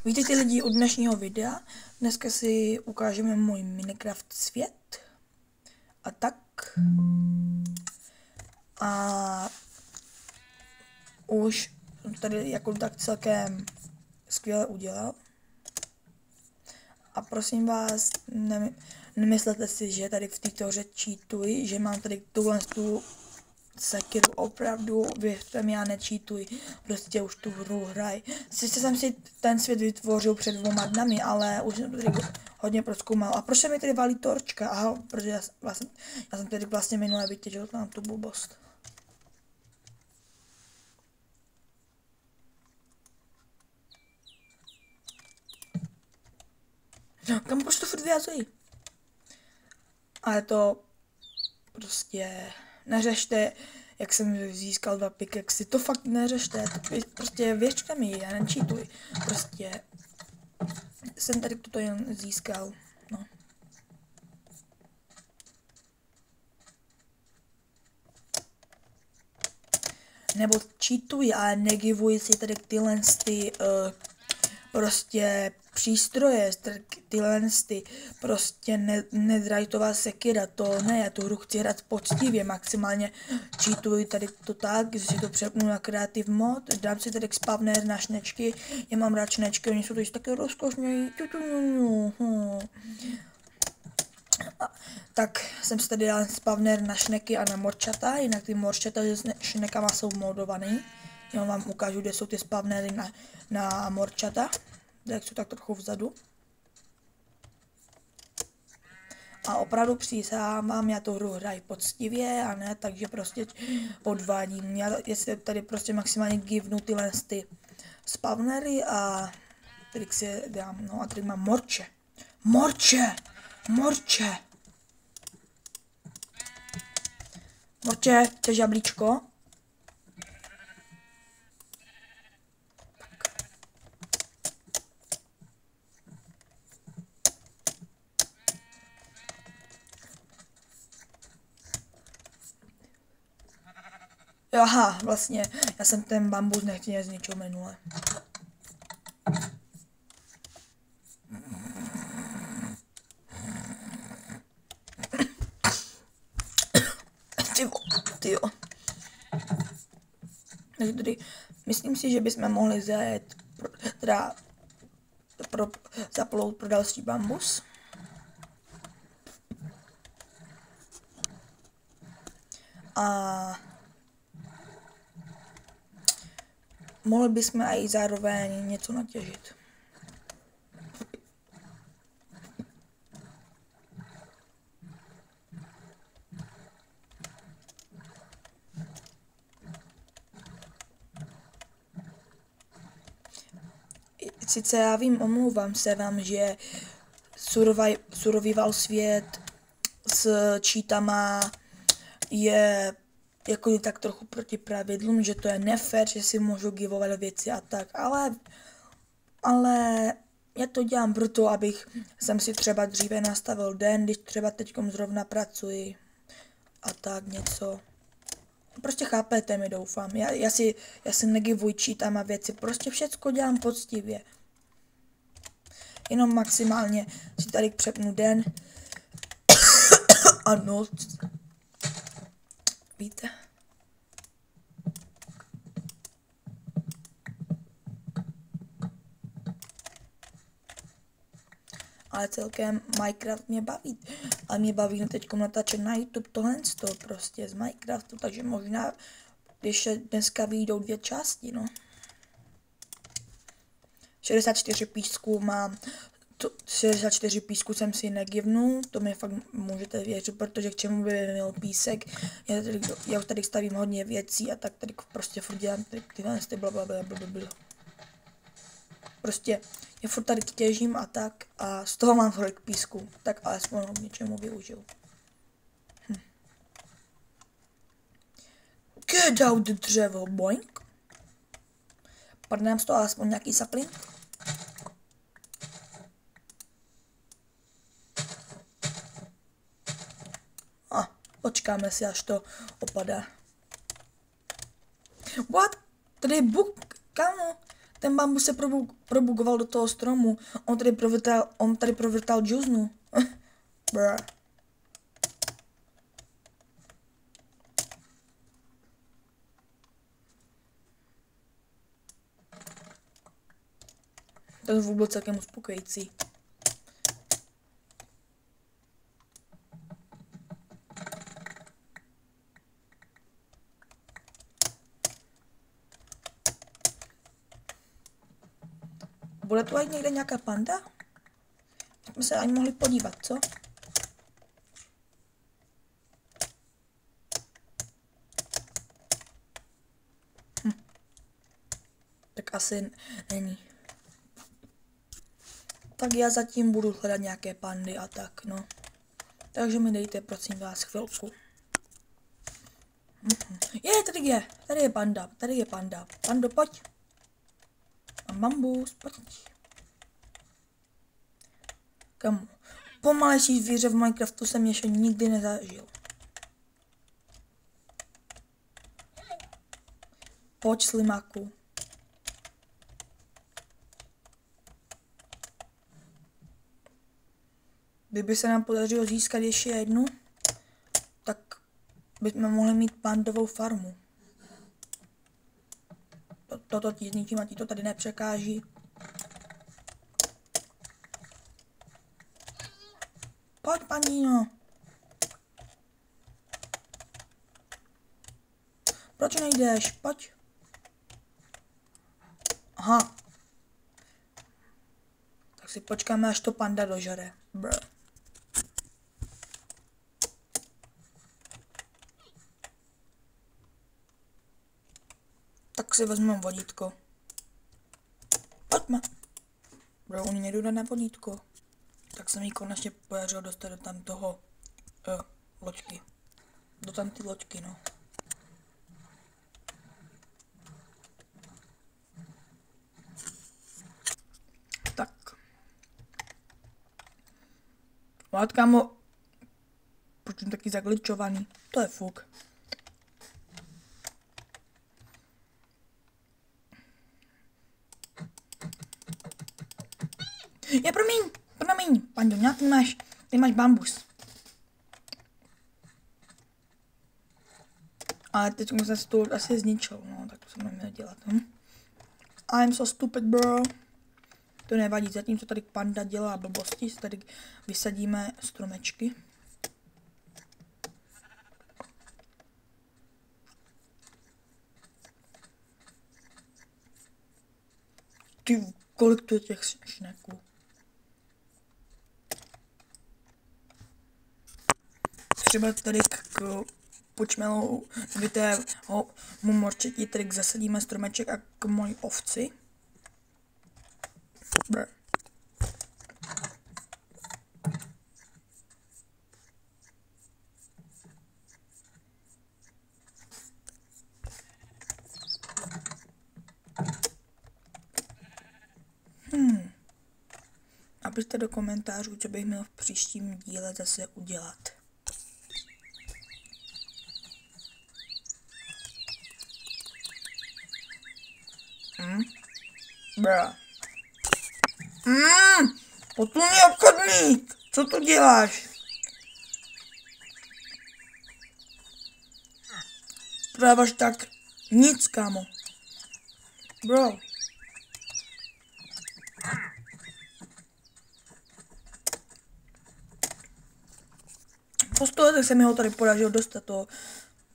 Vítejte lidi u dnešního videa. Dneska si ukážeme můj Minecraft svět. A tak. A už tady jako tak celkem skvěle udělal. A prosím vás, nemyslete si, že tady v této hře cheatuji, že mám tady tuhle sekiru, opravdu, věřte mi, já nečítuji, prostě už tu hru hraj. Sice jsem si ten svět vytvořil před 2 dnami, ale už jsem to tady hodně prozkoumal. A proč se mi tady valí torčka? Aha, protože já jsem tady vlastně minule vytěžil tam tu blbost. Kam proč to furt vyhazují? Ale to prostě neřešte, jak jsem získal 2 pickaxy, to fakt neřešte, to prostě věřte mi, já nečítuj, prostě jsem tady toto jen získal, no. Nebo cheatuj, ale negivuj si tady tyhle prostě přístroje, tyhle prostě nedrajtová sekira, to ne, já tu hru chci hrát poctivě, maximálně cheatuji tady to tak, že si to přepnu na Creative mod, dám si tady spawner na šnečky, já mám rád šnečky, oni jsou to také rozkošní, tak jsem si tady dal spawner na šneky a na morčata, jinak ty morčata s šnekama jsou modovaný, já vám ukážu, kde jsou ty spawnery na morčata. Jak jsou tak trochu vzadu. A opravdu přísahám, já tu hru hraji poctivě a ne, takže prostě podvádím. Já jestli tady prostě maximálně givnu tyhle spawnery a tady si dám, no a tady mám morče. Morče! Morče! Morče, to je žablíčko. Aha, vlastně, já jsem ten bambus nechtěl zničil minule. Tyjo. Takže tady, myslím si, že bychom mohli zajet, zaplout pro další bambus. A mohli bychom i zároveň něco natěžit. Sice já vím, omlouvám se vám, že survival svět s cheatama je jako tak trochu proti pravidlům, že to je nefér, že si můžu givovat věci a tak, ale já to dělám proto, abych jsem si třeba dříve nastavil den, když třeba teďkom zrovna pracuji a tak něco. Prostě chápete mi, doufám. Já si negivuji cheatam a věci, prostě všecko dělám poctivě. Jenom maximálně si tady přepnu den a noc. Víte? Ale celkem Minecraft mě baví. Ale mě baví teď natáčet na YouTube tohle prostě z Minecraftu, takže možná, když dneska vyjdou 2 části, no. 64 písků mám, 64 písků jsem si negivnul, to mi fakt můžete věřit, protože k čemu by měl písek, já už tady stavím hodně věcí a tak tady prostě furt dělám tyhle blablabla. Prostě já furt tady těžím a tak a z toho mám tolik písku, tak alespoň ho k něčemu využiju. Get out dřevo, boink. Padne nám z toho alespoň nějaký sapling. A počkáme si, až to opadá. What? Tady je bug, kámo. Ten bambus se probugoval do toho stromu. On tady provrtal džuznu. Brr. Ten zvuk byl celkem uspokojící. Bude tu aj někde nějaká panda? Jsme se ani mohli podívat, co? Tak asi není. Tak já zatím budu hledat nějaké pandy a tak, no. Takže mi dejte, prosím vás, chvilku. Tady je panda. Pando, pojď. Mám bambus, pojď. Kamu. Pomalejší zvíře v Minecraftu jsem ještě nikdy nezažil. Pojď, slimáku. Kdyby se nám podařilo získat ještě jednu, tak bychom mohli mít pandovou farmu. Toto ti zničím a ti to tady nepřekáží. Pojď, paníno. Proč nejdeš? Pojď. Aha. Tak si počkáme, až to panda dožere. Brr. Tak si vezmeme vodítko. Pojďme. Bro, oni nejdu na vodítko. Tak se mi konečně podařilo dostat do tam toho loďky. Do tam ty loďky, no. Tak. Ale kámo, proč jsem taky zagličovaný? To je fuk. Promiň, Pando, nějaký ty máš bambus. Ale teď jsem se to asi zničil, no, tak to jsem neměl dělat, I'm so stupid, bro. To nevadí, zatímco tady panda dělá blbosti, tady vysadíme stromečky. Ty, kolik tu je těch šneků. Třeba tady k počmelou, víte, mu morčetí, tady zasadíme stromeček a k mojí ovci. Brr. Napište do komentářů, co bych měl v příštím díle zase udělat. Bra. Potulný obchodník, co tu děláš? Prodáváš tak nic, kámo. Bro. Po 100 letech se mi ho tady podařilo dostat, to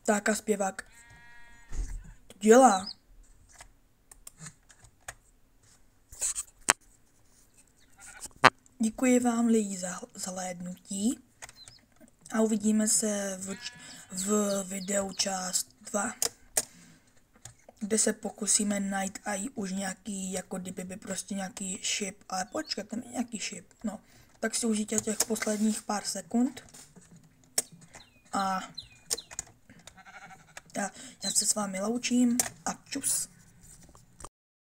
ptáka zpěvák. To dělá. Děkuji vám lidi za zhlédnutí a uvidíme se v videu část 2, kde se pokusíme najít i už nějaký, jako kdyby by prostě nějaký ship, ale počkat, tam je nějaký ship, no. Tak si užijte těch posledních pár sekund a já se s vámi loučím a čus.